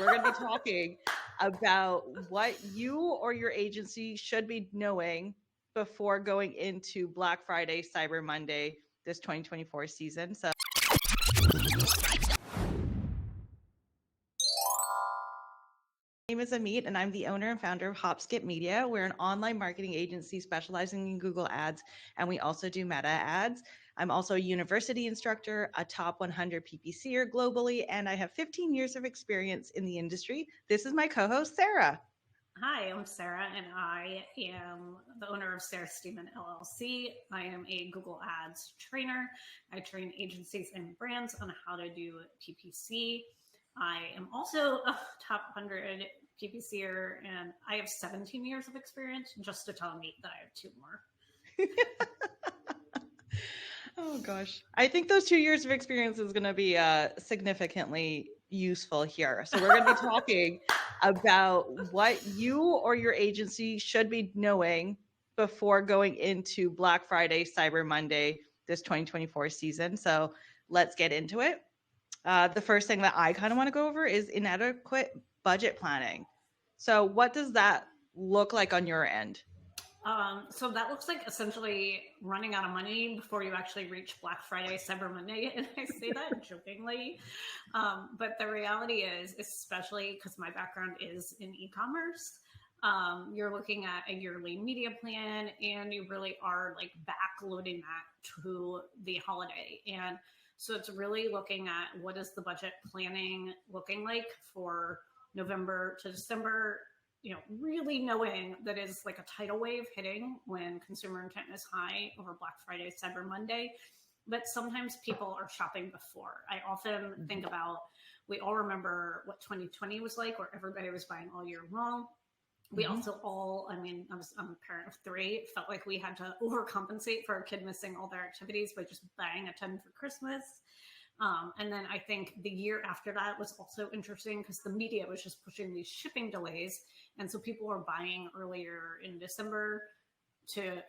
We're going to be talking about what you or your agency should be knowing before going into Black Friday, Cyber Monday, this 2024 season. So my name is Ameet, and I'm the owner and founder of Hopskip Media. We're an online marketing agency specializing in Google Ads, and we also do Meta ads. I'm also a university instructor, a top 100 PPCer globally, and I have 15 years of experience in the industry. This is my co-host, Sarah. Hi, I'm Sarah, and I am the owner of Sarah Steeman LLC. I am a Google Ads trainer. I train agencies and brands on how to do PPC. I am also a top 100 PPCer, and I have 17 years of experience, just to tell me that I have 2 more. Oh, gosh. I think those 2 years of experience is going to be significantly useful here. So we're going to be talking about what you or your agency should be knowing before going into Black Friday, Cyber Monday, this 2024 season. So let's get into it. The first thing that I kind of want to go over is inadequate budget planning. So what does that look like on your end? So that looks like essentially running out of money before you actually reach Black Friday, Cyber Monday. And I say that jokingly. But the reality is, especially because my background is in e-commerce, you're looking at a yearly media plan and you really are like backloading that to the holiday. And so it's really looking at what is the budget planning looking like for November to December, really knowing that is like a tidal wave hitting when consumer intent is high over Black Friday, Cyber Monday. But sometimes people are shopping before. I often think about, we all remember what 2020 was like, where everybody was buying all year long. We also all, I'm a parent of 3. It felt like we had to overcompensate for our kid missing all their activities by just buying a ton for Christmas. And then I think the year after that was also interesting because the media was just pushing these shipping delays. And so people were buying earlier in November to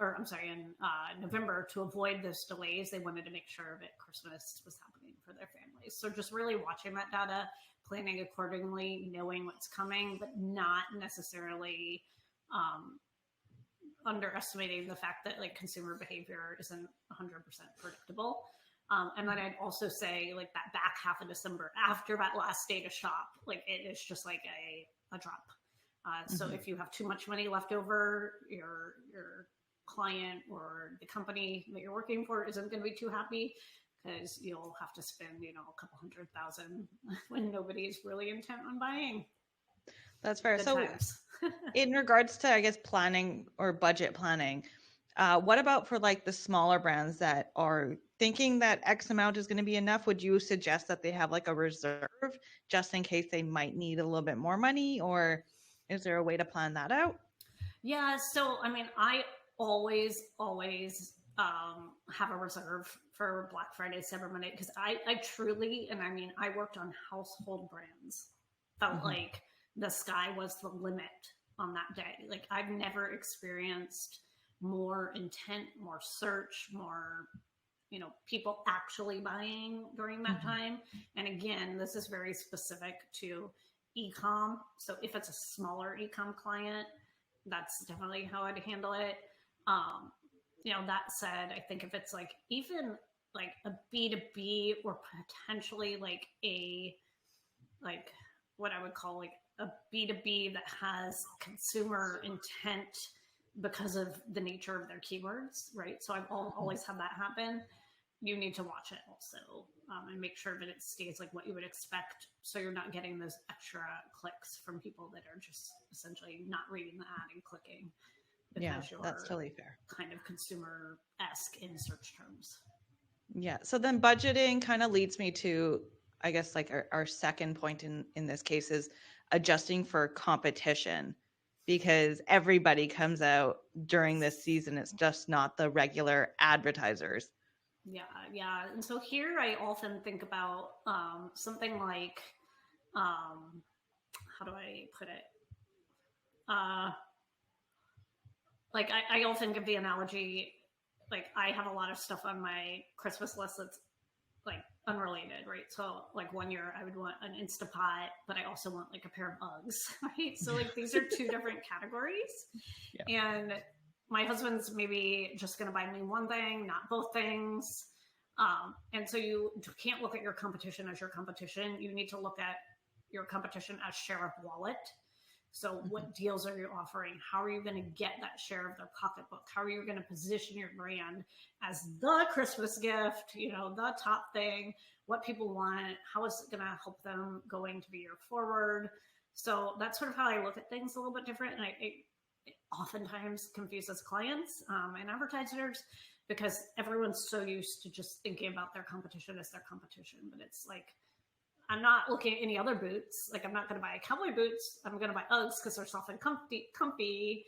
avoid those delays. They wanted to make sure that Christmas was happening for their families. So just really watching that data, planning accordingly, knowing what's coming, but not necessarily underestimating the fact that like consumer behavior isn't 100% predictable. And then I'd also say like that back half of December after that last day to shop, like it is just like a drop. So if you have too much money left over, your client or the company that you're working for isn't going to be too happy because you'll have to spend, a couple $100,000 when nobody's really intent on buying. That's fair. So in regards to, I guess, planning or budget planning, what about for like the smaller brands that are thinking that X amount is going to be enough? Would you suggest that they have like a reserve just in case they might need a little bit more money, or is there a way to plan that out? Yeah. So, I always have a reserve for Black Friday, Cyber Monday, because I truly, I worked on household brands, felt like the sky was the limit on that day. Like I've never experienced more intent, more search, more, people actually buying during that time. And again, this is very specific to e-com. So if it's a smaller e-com client, that's definitely how I'd handle it. That said, I think if it's like even like a B2B or potentially like what I would call like a B2B that has consumer intent because of the nature of their keywords, right? So I've always had that happen. You need to watch it also and make sure that it stays like what you would expect. So you're not getting those extra clicks from people that are just essentially not reading the ad and clicking. Yeah, that's totally fair. Kind of consumer-esque in search terms. Yeah. So then budgeting kind of leads me to, I guess, like our second point in this case is adjusting for competition, because everybody comes out during this season. It's just not the regular advertisers. Yeah. And so here I often think about something like, how do I put it? I often give the analogy, like I have a lot of stuff on my Christmas list that's like unrelated, right? So like 1 year I would want an Instapot, but I also want like a pair of Uggs, right? So like these are two different categories. Yeah. And my husband's maybe just going to buy me one thing, not both things. And so you can't look at your competition as your competition. You need to look at your competition as share of wallet. So what deals are you offering? How are you going to get that share of their pocketbook? How are you going to position your brand as the Christmas gift, you know, the top thing, what people want? How is it going to help them going to the year forward? So that's sort of how I look at things a little bit different. And it oftentimes confuses clients and advertisers because everyone's so used to just thinking about their competition as their competition. But it's like, I'm not looking at any other boots. Like I'm not going to buy cowboy boots. I'm going to buy Uggs because they're soft and comfy.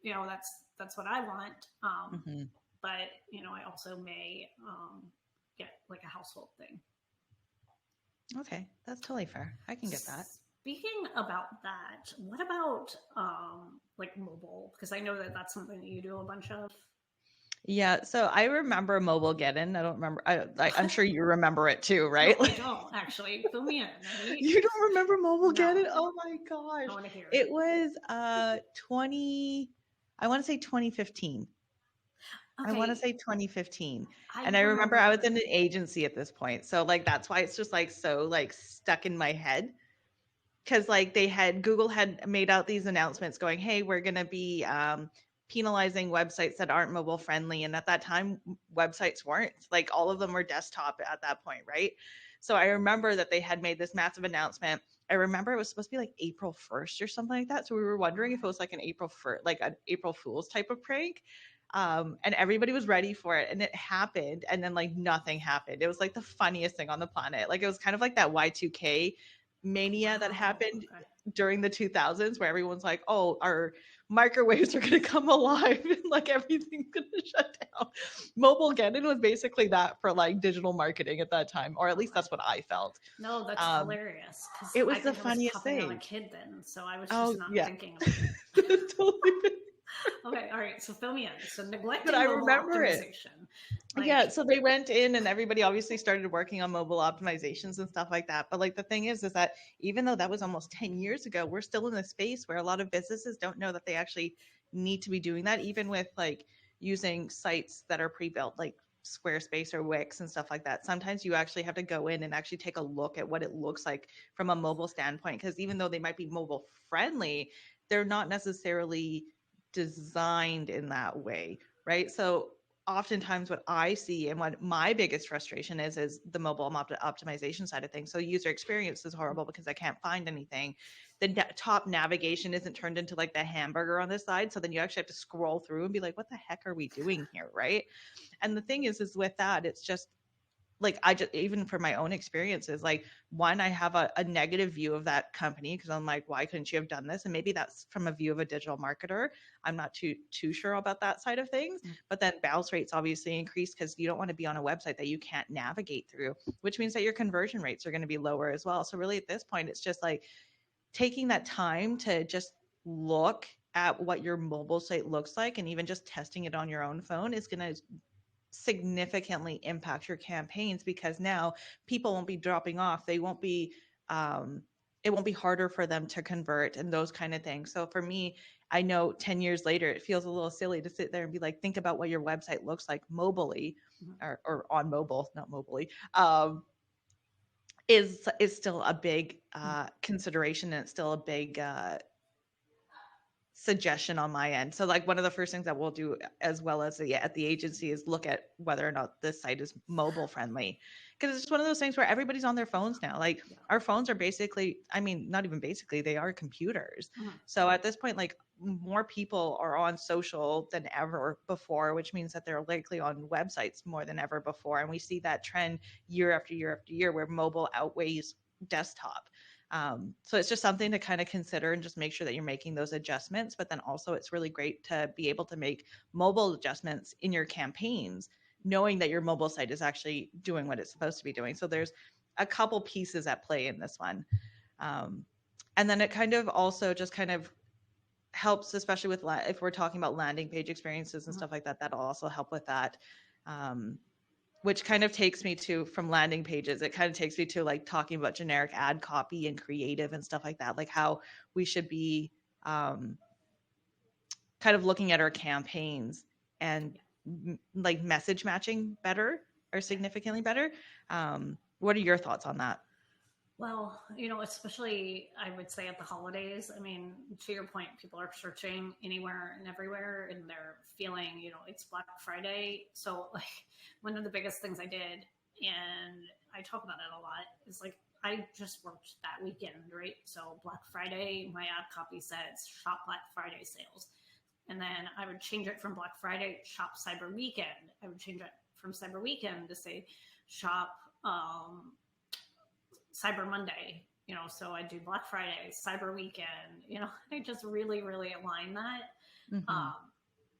You know, that's what I want. But you know, I also may get like a household thing. Okay, that's totally fair. I can get that. Speaking about that, what about like mobile? Because I know that that's something that you do a bunch of. Yeah, so I remember Mobilegeddon. I don't remember. I'm sure you remember it too, right? No, I don't actually. Fill me in. Right? You don't remember Mobilegeddon? No. Oh my gosh! I want to hear. It was 20. I want to say 2015. Okay. I want to say 2015. I And I remember I was in an agency at this point. So like that's why it's just like so like stuck in my head. Cause like Google had made out these announcements going, hey, we're gonna be penalizing websites that aren't mobile friendly. And at that time, websites weren't. Like all of them were desktop at that point, right? So I remember that they had made this massive announcement. I remember it was supposed to be like April 1st or something like that. So we were wondering if it was like an April Fool's type of prank. And everybody was ready for it, and it happened, and then like nothing happened. It was like the funniest thing on the planet. Like it was kind of like that Y2K mania that happened during the 2000s where everyone's like, oh, our microwaves are going to come alive and like everything's going to shut down. Mobilegeddon was basically that for like digital marketing at that time, or at least that's what I felt. No, that's hilarious. It was the funniest thing. I was a kid then, so I was just not thinking of it. Totally. Okay, all right. So fill me in. So neglecting but I mobile remember optimization. Yeah, so they went in and everybody obviously started working on mobile optimizations and stuff like that. But like the thing is that even though that was almost 10 years ago, we're still in a space where a lot of businesses don't know that they actually need to be doing that, even with like using sites that are pre-built, like Squarespace or Wix and stuff like that. Sometimes you actually have to go in and actually take a look at what it looks like from a mobile standpoint, because even though they might be mobile friendly, they're not necessarily designed in that way, right? So oftentimes what I see and what my biggest frustration is the mobile optimization side of things. So user experience is horrible because I can't find anything. The top navigation isn't turned into like the hamburger on this side. So then you actually have to scroll through and be like, what the heck are we doing here, right? And the thing is with that, it's just like even for my own experiences, like one, I have a negative view of that company because I'm like, why couldn't you have done this? And maybe that's from a view of a digital marketer. I'm not too sure about that side of things. But then bounce rates obviously increase because you don't want to be on a website that you can't navigate through, which means that your conversion rates are going to be lower as well. So really at this point, it's just like taking that time to just look at what your mobile site looks like, and even just testing it on your own phone is going to significantly impact your campaigns, because now people won't be dropping off. They won't be it won't be harder for them to convert and those kind of things. So for me, I know 10 years later, it feels a little silly to sit there and be like, think about what your website looks like mobilely, or on mobile, not mobilely, is still a big consideration, and it's still a big suggestion on my end. So like one of the first things that we'll do as well as at the agency is look at whether or not this site is mobile friendly, because it's just one of those things where everybody's on their phones now. Like our phones are basically, I mean, not even basically, they are computers. So at this point, like more people are on social than ever before, which means that they're likely on websites more than ever before. And we see that trend year after year after year where mobile outweighs desktop. So it's just something to kind of consider and just make sure that you're making those adjustments. But then also it's really great to be able to make mobile adjustments in your campaigns, knowing that your mobile site is actually doing what it's supposed to be doing. So there's a couple pieces at play in this one. And then it kind of also just kind of helps, especially with if we're talking about landing page experiences and stuff like that, that'll also help with that. which kind of takes me to, from landing pages, it kind of takes me to like talking about generic ad copy and creative and stuff like that, like how we should be kind of looking at our campaigns and like message matching better or significantly better. What are your thoughts on that? Well, especially I would say at the holidays. I mean, to your point, people are searching anywhere and everywhere, and they're feeling, it's Black Friday. So, like, one of the biggest things I did, and I talk about it a lot, is like I just worked that weekend, right? So, Black Friday, my ad copy says shop Black Friday sales. And then I would change it from Black Friday, shop Cyber Weekend. I would change it from Cyber Weekend to say shop Cyber Monday, so I do Black Friday, Cyber Weekend, I just really, really align that. Mm-hmm.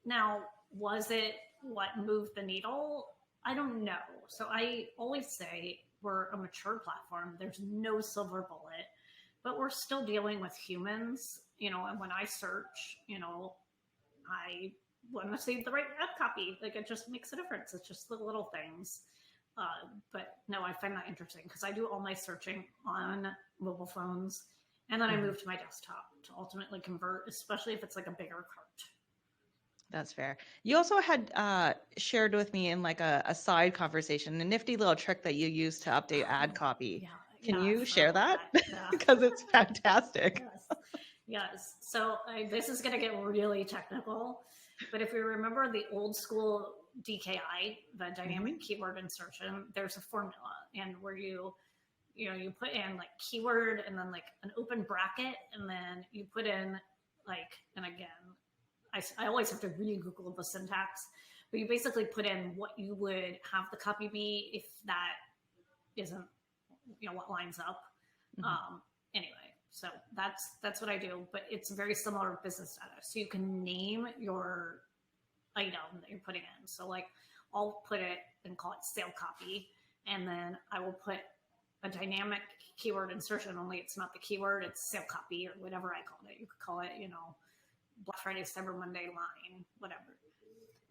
Now, was it what moved the needle? I don't know. So I always say we're a mature platform. There's no silver bullet, but we're still dealing with humans, and when I search, I want to see the right ad copy. Like, it just makes a difference. It's just the little things. But no, I find that interesting because I do all my searching on mobile phones, and then I move to my desktop to ultimately convert, especially if it's like a bigger cart. That's fair. You also had shared with me in like a side conversation, a nifty little trick that you use to update ad copy. Yeah, Can you share that? Yeah. Because it's fantastic. Yes. So this is going to get really technical, but if you remember the old school DKI, the dynamic keyword insertion, there's a formula, and where you put in like keyword and then like an open bracket, and then you put in like, and again, I always have to re-Google the syntax, but you basically put in what you would have the copy be if that isn't, what lines up. Anyway, so that's what I do, but it's very similar to business data. So you can name your item that you're putting in. So like I'll put it and call it sale copy, and then I will put a dynamic keyword insertion, only it's not the keyword, it's sale copy or whatever I call it. You could call it, Black Friday, Cyber Monday line, whatever.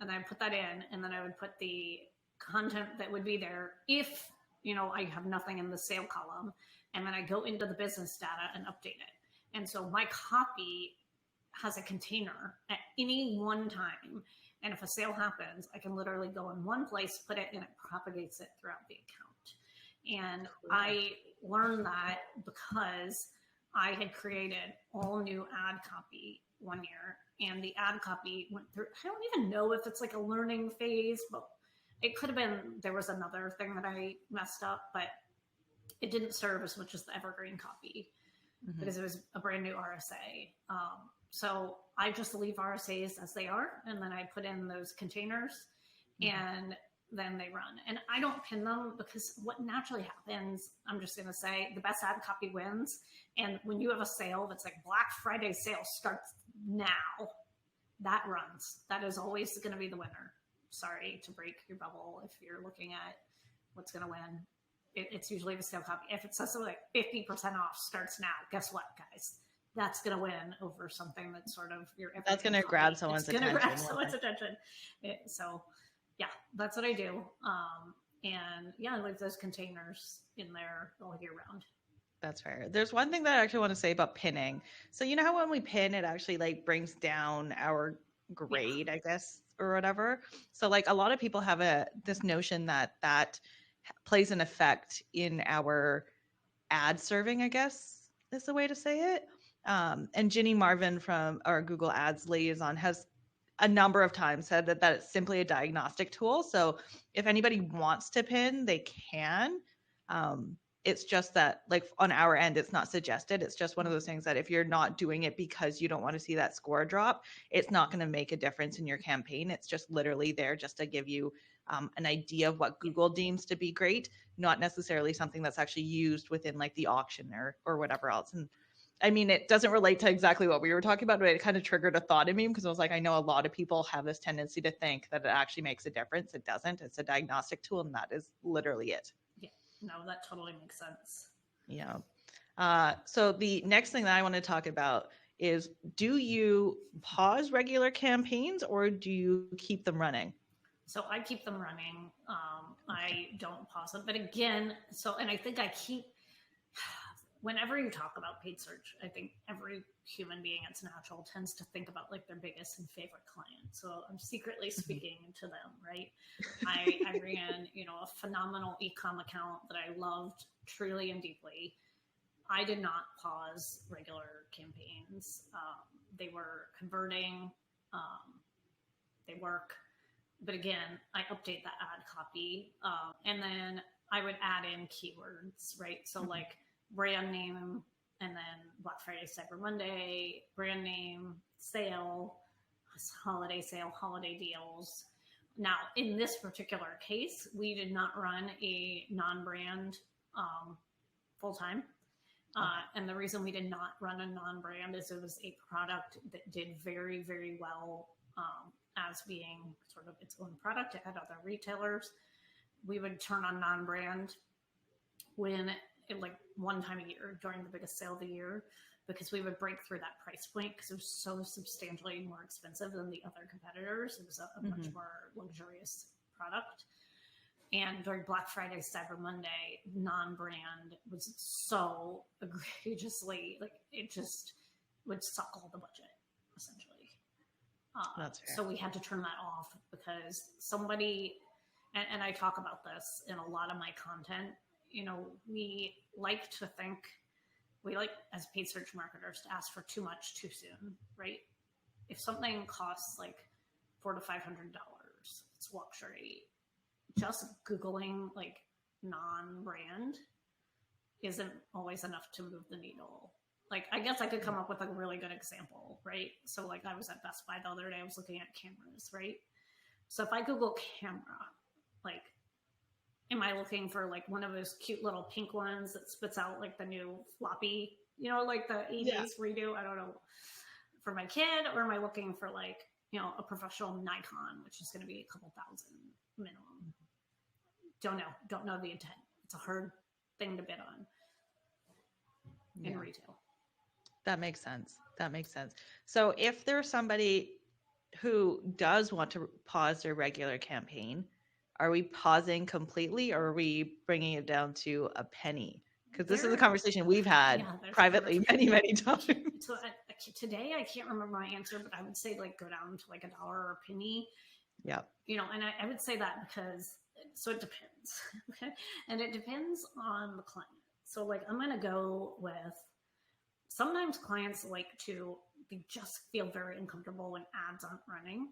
And I put that in, and then I would put the content that would be there if, I have nothing in the sale column, and then I go into the business data and update it. And so my copy has a container at any one time. And if a sale happens, I can literally go in one place, put it, and it propagates it throughout the account. And cool. I learned that because I had created all new ad copy one year, and the ad copy went through, I don't even know if it's like a learning phase, but it could have been, there was another thing that I messed up, but it didn't serve as much as the evergreen copy because it was a brand new RSA. So I just leave RSAs as they are, and then I put in those containers, and then they run. And I don't pin them because what naturally happens, I'm just going to say, the best ad copy wins. And when you have a sale that's like Black Friday sale starts now, that runs. That is always going to be the winner. Sorry to break your bubble if you're looking at what's going to win. It's usually the sale copy. If it says something like 50% off starts now, guess what, guys? That's going to win over something that's sort of your. That's going to grab someone's attention. It's going to grab someone's attention. So, yeah, that's what I do. And yeah, I leave those containers in there all year round. That's fair. There's one thing that I actually want to say about pinning. So you know how when we pin, it actually like brings down our grade, I guess, or whatever. So like a lot of people have this notion that plays an effect in our ad serving, I guess is the way to say it. And Ginny Marvin from our Google Ads liaison has a number of times said that it's simply a diagnostic tool. So if anybody wants to pin, they can. It's just that like on our end, it's not suggested. It's just one of those things that if you're not doing it because you don't want to see that score drop, it's not going to make a difference in your campaign. It's just literally there just to give you an idea of what Google deems to be great, not necessarily something that's actually used within like the auction or whatever else. And I mean, it doesn't relate to exactly what we were talking about, but it kind of triggered a thought in me because I was like, I know a lot of people have this tendency to think that it actually makes a difference. It doesn't. It's a diagnostic tool, and that is literally it. Yeah, no, that totally makes sense. Yeah. So the next thing that I want to talk about is, do you pause regular campaigns or do you keep them running? So I keep them running. I don't pause them. But again, and I think whenever you talk about paid search, I think every human being, it's natural, tends to think about like their biggest and favorite client. So I'm secretly speaking to them, right? I ran, a phenomenal e-com account that I loved truly and deeply. I did not pause regular campaigns. They were converting. They work. But again, I update that ad copy. And then I would add in keywords, right? So like brand name, and then Black Friday, Cyber Monday, brand name, sale, holiday sale, holiday deals. Now, in this particular case, we did not run a non-brand full time. And the reason we did not run a non-brand is it was a product that did very, very well as being sort of its own product at other retailers. We would turn on non-brand like one time a year during the biggest sale of the year, because we would break through that price point because it was so substantially more expensive than the other competitors. It was a much more luxurious product. And during Black Friday, Cyber Monday, non-brand was so egregiously, like it just would suck all the budget, essentially. That's fair. So we had to turn that off because somebody, and I talk about this in a lot of my content, we like to think, as paid search marketers, to ask for too much too soon, right? If something costs like $400 to $500, it's luxury. Just Googling like non-brand isn't always enough to move the needle. Like, I guess I could come up with a really good example, right? So like I was at Best Buy the other day, I was looking at cameras, right? So if I Google camera, like, am I looking for like one of those cute little pink ones that spits out like the new floppy, like the 80s redo? I don't know, for my kid, or am I looking for like, a professional Nikon, which is going to be a couple thousand minimum? Don't know the intent. It's a hard thing to bid on in retail. That makes sense. So if there's somebody who does want to pause their regular campaign, are we pausing completely, or are we bringing it down to a penny? Because this is a conversation we've had privately many times. So today, I can't remember my answer, but I would say like go down to like $1 or a penny. Yeah. And I would say that because, so it depends. Okay. And it depends on the client. So like, I'm going to go with, sometimes clients like they just feel very uncomfortable when ads aren't running.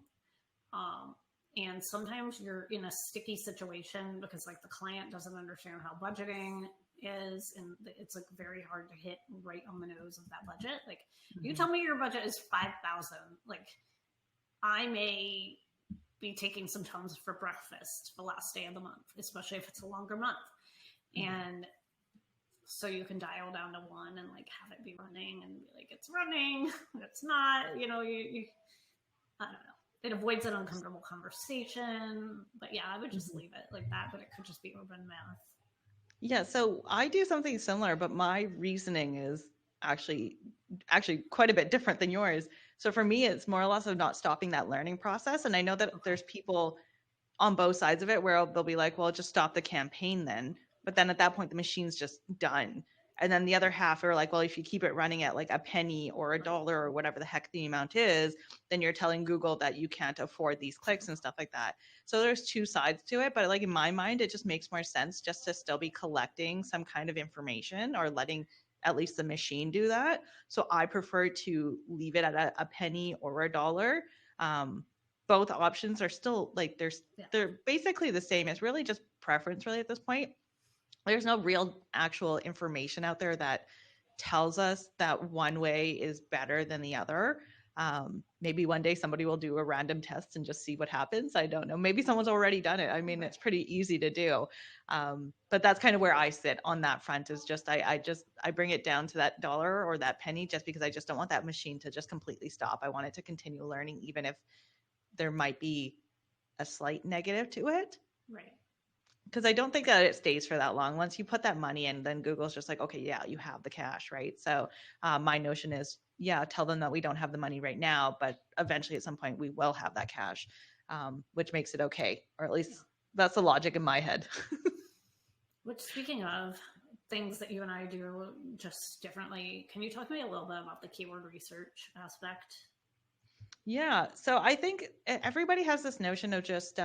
And sometimes you're in a sticky situation because like the client doesn't understand how budgeting is, and it's like very hard to hit right on the nose of that budget. Like, you tell me your budget is 5,000, like I may be taking some Tums for breakfast the last day of the month, especially if it's a longer month. And so you can dial down to 1 and like have it be running and be like, it's running, it's not, you I don't know. It avoids an uncomfortable conversation. But yeah, I would just leave it like that, but it could just be urban math. Yeah, so I do something similar, but my reasoning is actually quite a bit different than yours. So for me, it's more or less of not stopping that learning process. And I know that there's people on both sides of it where they'll be like, well, just stop the campaign then. But then at that point, the machine's just done. And then the other half are like, well, if you keep it running at like a penny or $1 or whatever the heck the amount is, then you're telling Google that you can't afford these clicks and stuff like that. So there's two sides to it. But like in my mind, it just makes more sense just to still be collecting some kind of information or letting at least the machine do that. So I prefer to leave it at a penny or $1. Both options are still like they're basically the same. It's really just preference really at this point. There's no real actual information out there that tells us that one way is better than the other. Maybe one day somebody will do a random test and just see what happens. I don't know. Maybe someone's already done it. I mean, it's pretty easy to do. But that's kind of where I sit on that front, is just I bring it down to that $1 or that penny, just because I just don't want that machine to just completely stop. I want it to continue learning, even if there might be a slight negative to it. Right. Because I don't think that it stays for that long. Once you put that money in, then Google's just like, okay, yeah, you have the cash, right? So my notion is, yeah, tell them that we don't have the money right now, but eventually at some point we will have that cash. which makes it okay, or at least that's the logic in my head. Which, speaking of things that you and I do just differently, can you talk to me a little bit about the keyword research aspect? Yeah. So I think everybody has this notion of just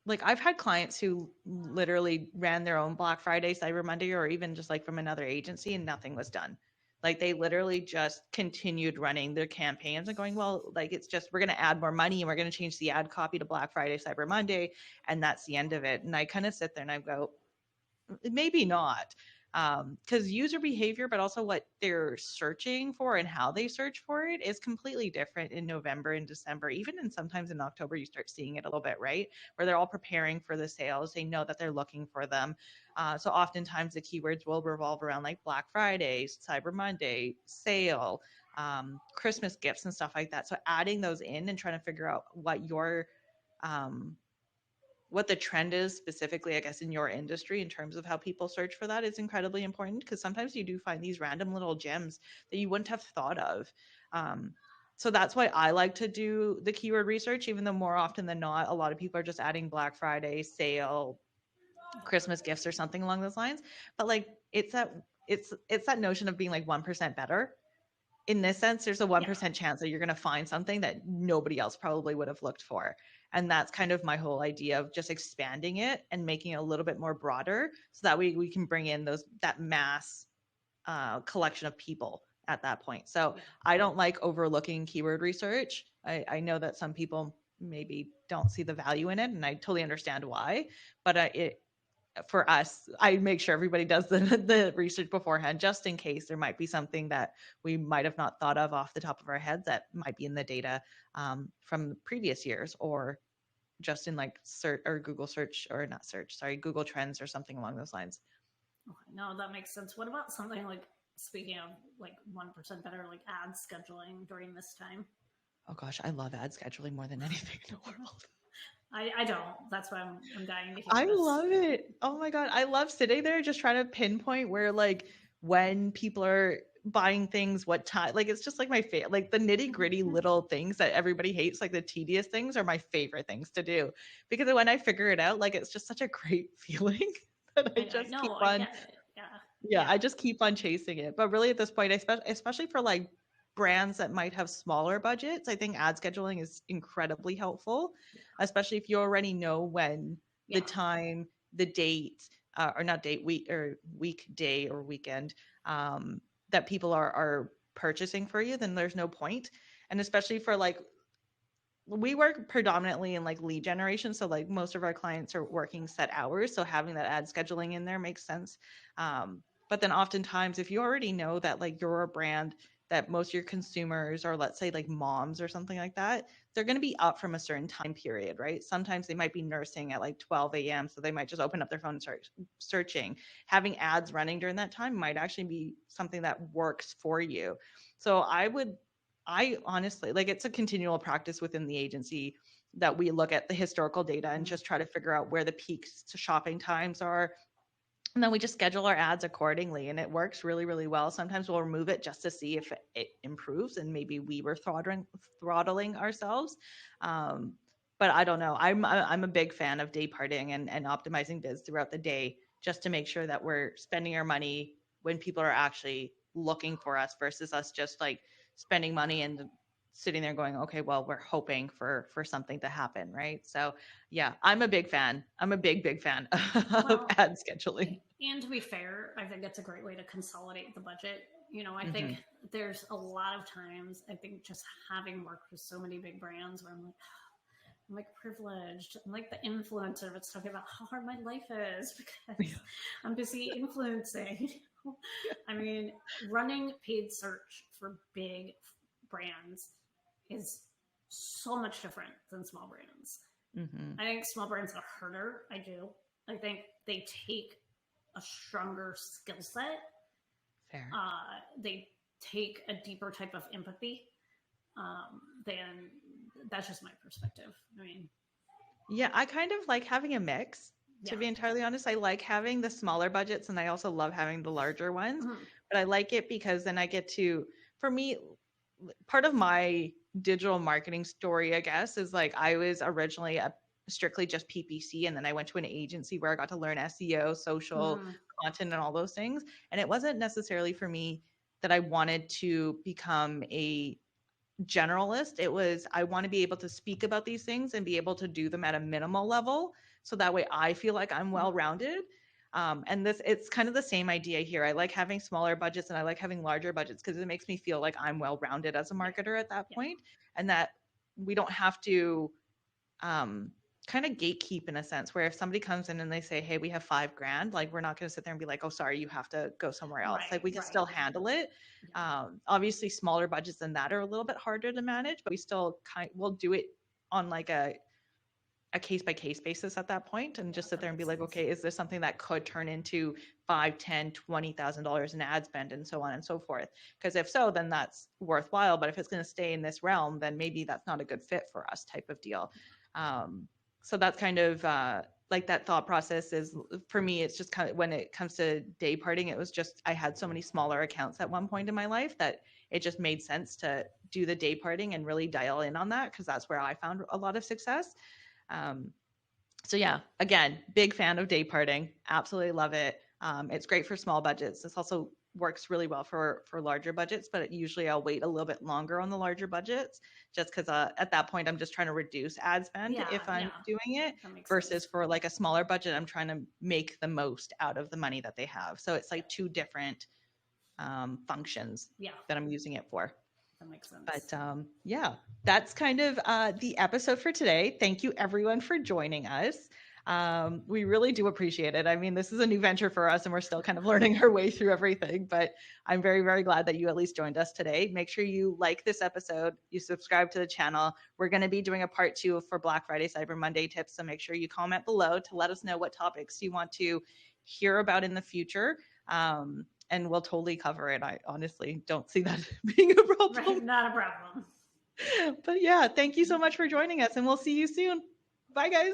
like I've had clients who literally ran their own Black Friday, Cyber Monday, or even just like from another agency and nothing was done. Like they literally just continued running their campaigns and going, well, like it's just we're going to add more money and we're going to change the ad copy to Black Friday, Cyber Monday, and that's the end of it. And I kind of sit there and I go, maybe not, because user behavior but also what they're searching for and how they search for it is completely different in November and December. Even in sometimes in October you start seeing it a little bit, right, where they're all preparing for the sales, they know that they're looking for them. So oftentimes the keywords will revolve around like Black Friday, Cyber Monday, sale, Christmas gifts and stuff like that. So adding those in and trying to figure out um, what the trend is specifically, I guess, in your industry in terms of how people search for that is incredibly important, because sometimes you do find these random little gems that you wouldn't have thought of. Um, so that's why I like to do the keyword research, even though more often than not, a lot of people are just adding Black Friday, sale, Christmas gifts, or something along those lines. But like it's that notion of being like 1% better. In this sense, there's a Yeah. 1% chance that you're going to find something that nobody else probably would have looked for. And that's kind of my whole idea of just expanding it and making it a little bit more broader, so that we can bring in that mass collection of people at that point. So I don't like overlooking keyword research. I know that some people maybe don't see the value in it, and I totally understand why. But for us, I make sure everybody does the research beforehand, just in case there might be something that we might have not thought of off the top of our heads that might be in the data from previous years, or just in like search or Google search, or not search, sorry, Google Trends or something along those lines. Okay, no, that makes sense. What about something like, speaking of like 1% better, like ad scheduling during this time? Oh gosh, I love ad scheduling more than anything in the world. I don't. That's why I'm dying to hear I this. love it. Oh my God. I love sitting there just trying to pinpoint where, like, when people are buying things, what time. Like, it's just like my favorite, like the nitty gritty little things that everybody hates, like the tedious things are my favorite things to do. Because when I figure it out, like, it's just such a great feeling that I just keep No, I on, get it. Yeah. yeah, I just keep on chasing it. But really at this point, especially for like brands that might have smaller budgets, I think ad scheduling is incredibly helpful, especially if you already know when the Yeah. time, the date, or not date, week or weekday or weekend, that people are purchasing for you, then there's no point. And especially for like, we work predominantly in like lead generation, so like most of our clients are working set hours, so having that ad scheduling in there makes sense. But then oftentimes if you already know that like you're a brand that most of your consumers are, let's say like moms or something like that, they're going to be up from a certain time period, right? Sometimes they might be nursing at like 12 a.m, so they might just open up their phone and start searching. Having ads running during that time might actually be something that works for you. So I honestly, like, it's a continual practice within the agency that we look at the historical data and just try to figure out where the peaks to shopping times are. And then we just schedule our ads accordingly, and it works really, really well. Sometimes we'll remove it just to see if it improves, and maybe we were throttling ourselves. Um, but I don't know. I'm a big fan of day parting and optimizing bids throughout the day, just to make sure that we're spending our money when people are actually looking for us, versus us just like spending money and sitting there going, okay, well, we're hoping for something to happen, right? So yeah, I'm a big fan. I'm a big fan of Well, ad scheduling. and to be fair, I think it's a great way to consolidate the budget. I Mm-hmm. think there's a lot of times, I think just having worked with so many big brands where I'm like privileged. I'm like the influencer that's talking about how hard my life is because Yeah. I'm busy influencing. I mean, running paid search for big brands is so much different than small brands. Mm-hmm. I think small brands are harder. I do. I think they take a stronger skill set. Fair. They take a deeper type of empathy than that's just my perspective. I mean, Yeah, I kind of like having a mix, to yeah. be entirely honest. I like having the smaller budgets and I also love having the larger ones. Mhm. But I like it because then I get to, for me, part of my digital marketing story, I guess, is like I was originally a strictly just PPC, and then I went to an agency where I got to learn SEO, social content, and all those things. And it wasn't necessarily for me that I wanted to become a generalist. It was I want to be able to speak about these things and be able to do them at a minimal level, so that way I feel like I'm well rounded. And this it's kind of the same idea here. I like having smaller budgets and I like having larger budgets because it makes me feel like I'm well rounded as a marketer at that point, and that we don't have to kind of gatekeep in a sense where if somebody comes in and they say, hey, we have $5,000, like we're not going to sit there and be like, oh, sorry, you have to go somewhere else. Like we can still handle it. Obviously smaller budgets than that are a little bit harder to manage, but we still we'll do it on like a case by case basis at that point, and just sit there and be like, okay, is this something that could turn into $5, $10, $20,000 in ad spend and so on and so forth? Because if so, then that's worthwhile. But if it's going to stay in this realm, then maybe that's not a good fit for us, type of deal. So that's kind of like that thought process is for me. It's just kind of when it comes to day parting, it was just I had so many smaller accounts at one point in my life that it just made sense to do the day parting and really dial in on that, because that's where I found a lot of success. So yeah, again, big fan of day parting. Absolutely love it. It's great for small budgets. This also works really well for larger budgets, but usually I'll wait a little bit longer on the larger budgets just because at that point I'm just trying to reduce ad spend if I'm doing it, versus for like a smaller budget, I'm trying to make the most out of the money that they have. So it's like two different functions that I'm using it for. That makes sense. But yeah, that's kind of the episode for today. Thank you everyone for joining us. We really do appreciate it. I mean, this is a new venture for us and we're still kind of learning our way through everything, but I'm very, very glad that you at least joined us today. Make sure you like this episode, you subscribe to the channel. We're going to be doing a part 2 for Black Friday, Cyber Monday tips. So make sure you comment below to let us know what topics you want to hear about in the future. And we'll totally cover it. I honestly don't see that being a problem. Right, not a problem. But yeah, thank you so much for joining us, and we'll see you soon. Bye, guys.